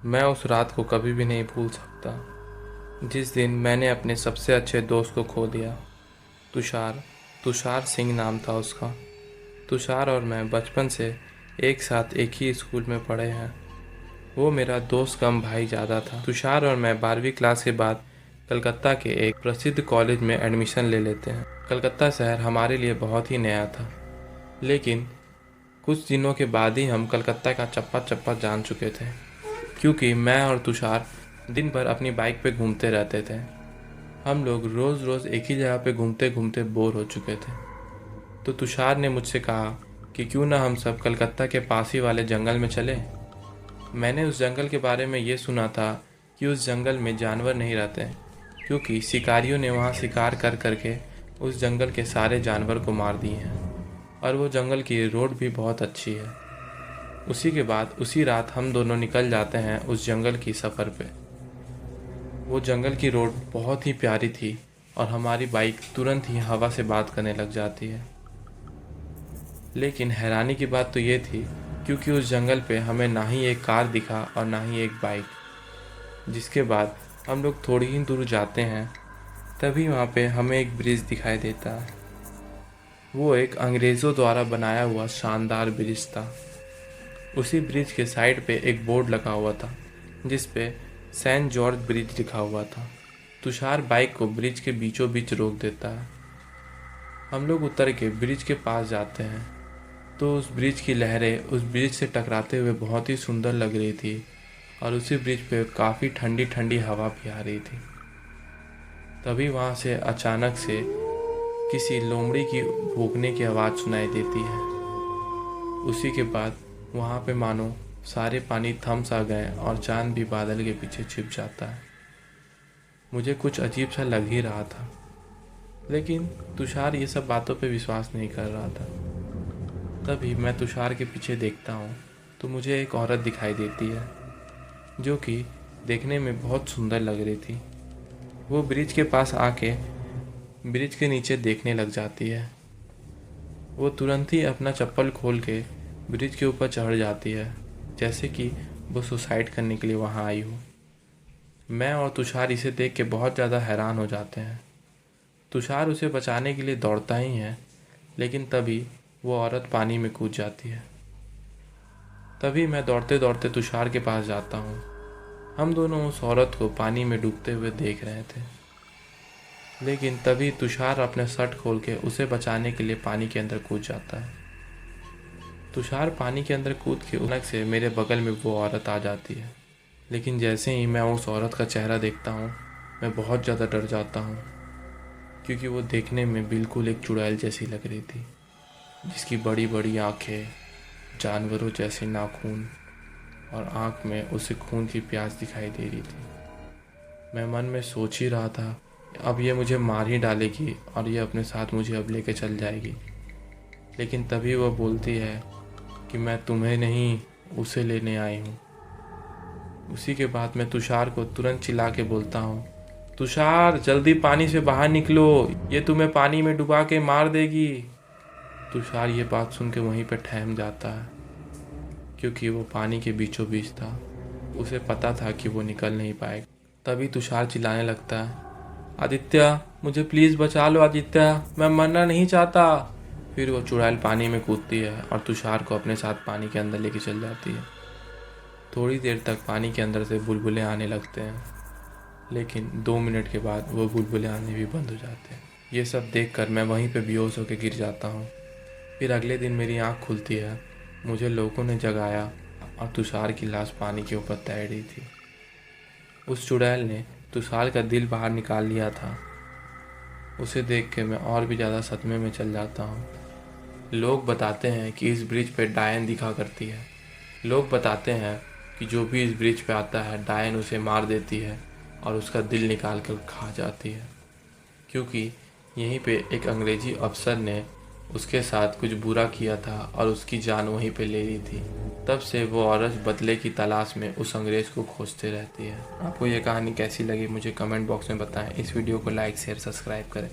मैं उस रात को कभी भी नहीं भूल सकता जिस दिन मैंने अपने सबसे अच्छे दोस्त को खो दिया। तुषार तुषार सिंह नाम था उसका। तुषार और मैं बचपन से एक साथ एक ही स्कूल में पढ़े हैं। वो मेरा दोस्त कम भाई ज़्यादा था। तुषार और मैं 12वीं क्लास के बाद कलकत्ता के एक प्रसिद्ध कॉलेज में एडमिशन ले लेते हैं। कलकत्ता शहर हमारे लिए बहुत ही नया था, लेकिन कुछ दिनों के बाद ही हम कलकत्ता का चप्पा चप्पा जान चुके थे, क्योंकि मैं और तुषार दिन भर अपनी बाइक पे घूमते रहते थे। हम लोग रोज़ रोज़ एक ही जगह पे घूमते घूमते बोर हो चुके थे। तो तुषार ने मुझसे कहा कि क्यों ना हम सब कलकत्ता के पास ही वाले जंगल में चलें। मैंने उस जंगल के बारे में ये सुना था कि उस जंगल में जानवर नहीं रहते, क्योंकि शिकारियों ने वहाँ शिकार कर करके उस जंगल के सारे जानवर को मार दिए हैं, और वो जंगल की रोड भी बहुत अच्छी है। उसी के बाद उसी रात हम दोनों निकल जाते हैं उस जंगल की सफ़र पे। वो जंगल की रोड बहुत ही प्यारी थी और हमारी बाइक तुरंत ही हवा से बात करने लग जाती है। लेकिन हैरानी की बात तो ये थी, क्योंकि उस जंगल पे हमें ना ही एक कार दिखा और ना ही एक बाइक। जिसके बाद हम लोग थोड़ी ही दूर जाते हैं, तभी वहाँ पे हमें एक ब्रिज दिखाई देता है। वो एक अंग्रेज़ों द्वारा बनाया हुआ शानदार ब्रिज था। उसी ब्रिज के साइड पे एक बोर्ड लगा हुआ था जिस पे सेंट जॉर्ज ब्रिज लिखा हुआ था। तुषार बाइक को ब्रिज के बीचों बीच रोक देता है। हम लोग उतर के ब्रिज के पास जाते हैं तो उस ब्रिज की लहरें उस ब्रिज से टकराते हुए बहुत ही सुंदर लग रही थी, और उसी ब्रिज पे काफ़ी ठंडी ठंडी हवा भी आ रही थी। तभी वहाँ से अचानक से किसी लोमड़ी की भौंकने की आवाज़ सुनाई देती है। उसी के बाद वहाँ पे मानो सारे पानी थम सा गए और चांद भी बादल के पीछे छिप जाता है। मुझे कुछ अजीब सा लग ही रहा था, लेकिन तुषार ये सब बातों पे विश्वास नहीं कर रहा था। तभी मैं तुषार के पीछे देखता हूँ तो मुझे एक औरत दिखाई देती है जो कि देखने में बहुत सुंदर लग रही थी। वो ब्रिज के पास आके ब्रिज के नीचे देखने लग जाती है। वो तुरंत ही अपना चप्पल खोल के ब्रिज के ऊपर चढ़ जाती है, जैसे कि वो सुसाइड करने के लिए वहाँ आई हो। मैं और तुषार इसे देख के बहुत ज़्यादा हैरान हो जाते हैं। तुषार उसे बचाने के लिए दौड़ता ही है, लेकिन तभी वो औरत पानी में कूद जाती है। तभी मैं दौड़ते दौड़ते तुषार के पास जाता हूँ। हम दोनों उस औरत को पानी में डूबते हुए देख रहे थे, लेकिन तभी तुषार अपने शर्ट खोल के उसे बचाने के लिए पानी के अंदर कूद जाता है। तुषार पानी के अंदर कूद के अचानक से मेरे बगल में वो औरत आ जाती है, लेकिन जैसे ही मैं उस औरत का चेहरा देखता हूँ मैं बहुत ज़्यादा डर जाता हूँ, क्योंकि वो देखने में बिल्कुल एक चुड़ैल जैसी लग रही थी, जिसकी बड़ी बड़ी आँखें, जानवरों जैसे नाखून और आँख में उसे खून की प्यास दिखाई दे रही थी। मैं मन में सोच ही रहा था अब ये मुझे मार ही डालेगी और ये अपने साथ मुझे अब लेके चल जाएगी। लेकिन तभी वह बोलती है कि मैं तुम्हें नहीं, उसे लेने आई हूँ। उसी के बाद मैं तुषार को तुरंत चिल्ला के बोलता हूँ, तुषार जल्दी पानी से बाहर निकलो, ये तुम्हें पानी में डुबा के मार देगी। तुषार ये बात सुन के वहीं पर ठहम जाता है, क्योंकि वो पानी के बीचों बीच था। उसे पता था कि वो निकल नहीं पाएगा। तभी तुषार चिल्लाने लगता है, आदित्य मुझे प्लीज़ बचा लो आदित्य, मैं मरना नहीं चाहता। फिर वो चुड़ैल पानी में कूदती है और तुषार को अपने साथ पानी के अंदर लेके चल जाती है। थोड़ी देर तक पानी के अंदर से बुलबुले आने लगते हैं, लेकिन 2 मिनट के बाद वो बुलबुले आने भी बंद हो जाते हैं। ये सब देखकर मैं वहीं पे बेहोश होकर गिर जाता हूँ। फिर अगले दिन मेरी आँख खुलती है, मुझे लोगों ने जगाया और तुषार की लाश पानी के ऊपर तैर रही थी। उस चुड़ैल ने तुषार का दिल बाहर निकाल लिया था। उसे देख के मैं और भी ज़्यादा सदमे में चल जाता हूँ। लोग बताते हैं कि इस ब्रिज पे डायन दिखा करती है। लोग बताते हैं कि जो भी इस ब्रिज पे आता है डायन उसे मार देती है और उसका दिल निकाल कर खा जाती है, क्योंकि यहीं पे एक अंग्रेज़ी अफसर ने उसके साथ कुछ बुरा किया था और उसकी जान वहीं पे ले ली थी। तब से वो औरत बदले की तलाश में उस अंग्रेज़ को खोजते रहती है। आपको ये कहानी कैसी लगी मुझे कमेंट बॉक्स में बताएं। इस वीडियो को लाइक शेयर सब्सक्राइब करें।